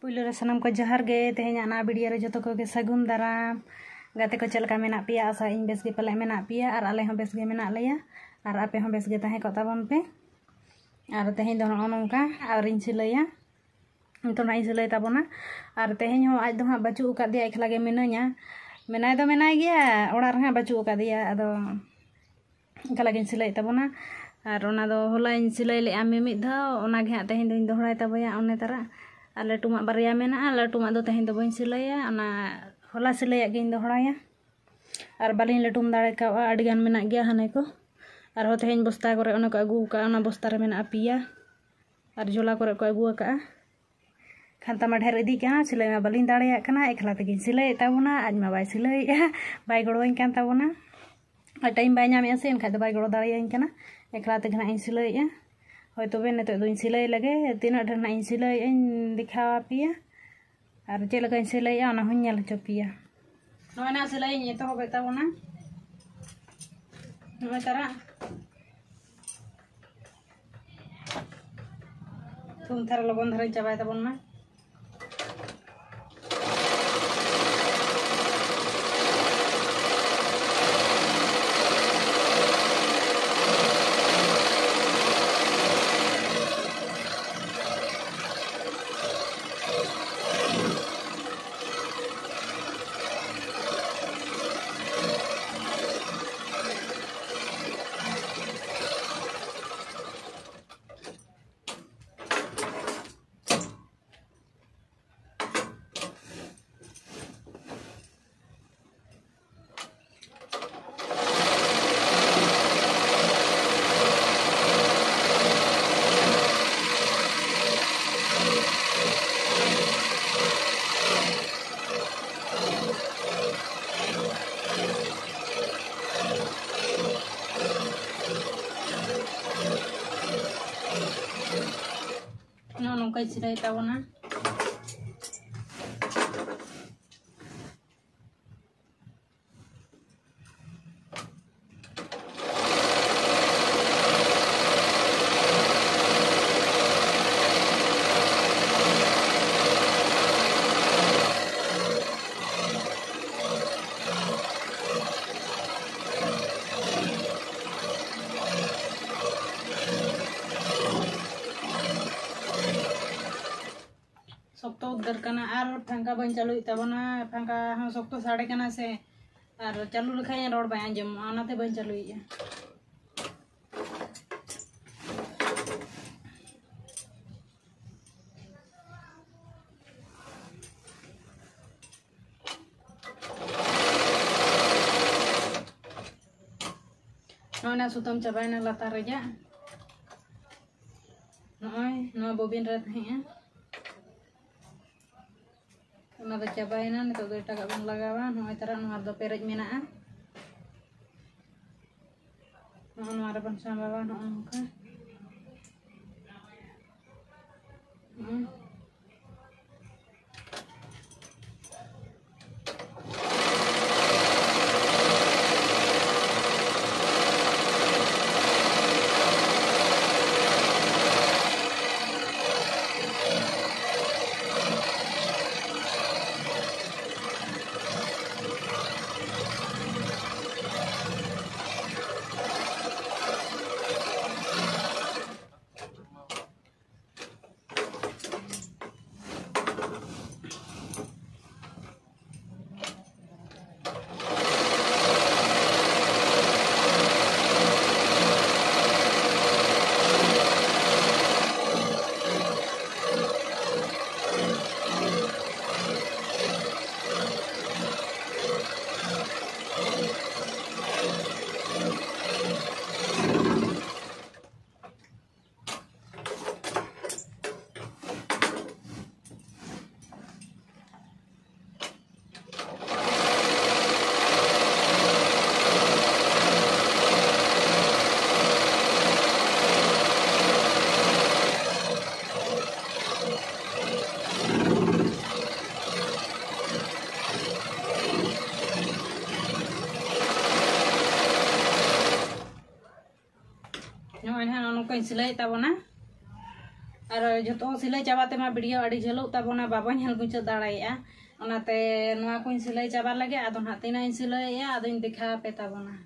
पुइलो रे सनम को जोहार गे तेहें ना वीडियो रे जतो को सगुन दाराम गाते को चलका मेना पिया आशा इन बेस गे पले मेना पिया और आले हम बेस गे मेना लेया और आपे हम बेस गे ताहे को ताबन पे और तेहें दो नोंका और इन सिलैया तो ना इन सिलै ताबोना और तेहें हो आज दो हां बचु का दिया एकला गे मेनाया मेनाय दो मेनाय गया ओड़ा रे हां बचु का दिया अदो एकला गे सिलै ताबोना और ओना दो होला इन सिलै ले आमी मिद धा ओना गे हां तेहें दो इन दोहराय ताबया ओने तारा लटुमा बारिया मेना लटुमा दो तेहें दो बइन सिलैया ओना होला सिलैया गे इन दोहराया और बालिन लटुम दाड़े का आडिगान मेना गया हाने को और हो तेहें बस्ता करे ओना को अगु का ओना बस्ता रे मेना पिया और झोला करे को अगु का खानता मा ढेर इदी का सिलै मा बालिन दाड़ेया कना एकला तेगिन सिलै ताबोना आज मा बाय सिलैया बाय गड़ोइन कान ताबोना टाइम बाय नामे से एनखा दो बाय गड़ो दाड़ेयाइन कना एकला तेगना इन सिलैया होय तबे नेतो दो इन सिलै लगे तीना ढेर ना इन सिलै इन दिखावा पिया और चे लगा इन सिलैया ओना हुन नेल हचो पिया नोय ना सिलै इन एतो होबे ताबोना नोय तारा तुम थारा लगन धरै चाबाय ताबोन ना नोंका सिलै ताबोना सख्तो उद्गार कना और फांका बन चालू ताबोना फांका हम सख्तो साड़े कना से और चालू लेखाय रोड बाय आंजम ओनाते बन चालुइया नोना सुतम चाबायना लातार रेजा नोय नो बोबिन रे थाया ओना दो चाबायना नितो दो एटागा बन लगावा नोय तारा नोआ दो पेरेज मेनाआ नोआ रे बन सामबावा नोंका ᱱᱚᱜᱼᱚᱭ ᱱᱟᱦᱟᱜ ᱱᱚᱝᱠᱟᱧ ᱥᱤᱞᱟᱹᱭᱮᱫ ᱛᱟᱵᱚᱱᱟ और जो सिलाई चाबाते मा वीडियो अड़ी झलुक ताबोना बाबा हेल मुचाद दाड़ाया ओनाते नोआ को सिलाई चाबा लगे आदो ना तीना सिलाइया आदो देखा पे ताबोना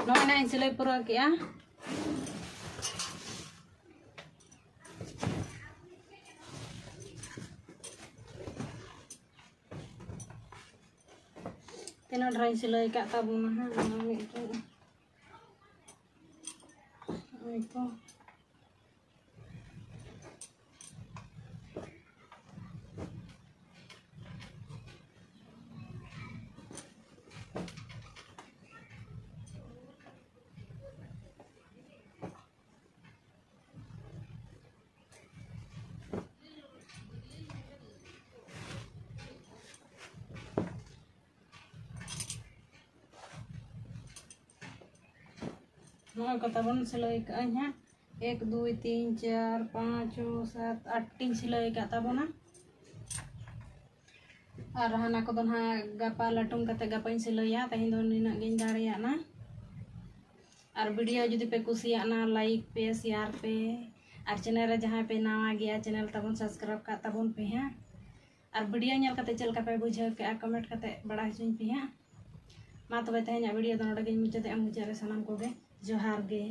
नोना सिलाई पूरा किया तीनों ड्राई सिलाई का ताबुना हां itu नोय कता बन सिलाई का है 1 2 3 4 5 6 7 8 टी सिलाई का ताबोना और हाना को दोना गापा लटुम कते गापा सिलाइया तहिन दो निना गिन दाड़िया ना और वीडियो जुदी पे कुसिया ना लाइक पे शेयर पे और चैनल रे जहां पे नवा गया चैनल तबन सब्सक्राइब का तबन पे हैं और वीडियो नेल कते चल का पे बुझे के कमेंट कते बड़ा हजुन पे हैं मा तबे तहेना वीडियो दो नोडे गिन मुचादे मुचारे सनाम को गे जोहार गे।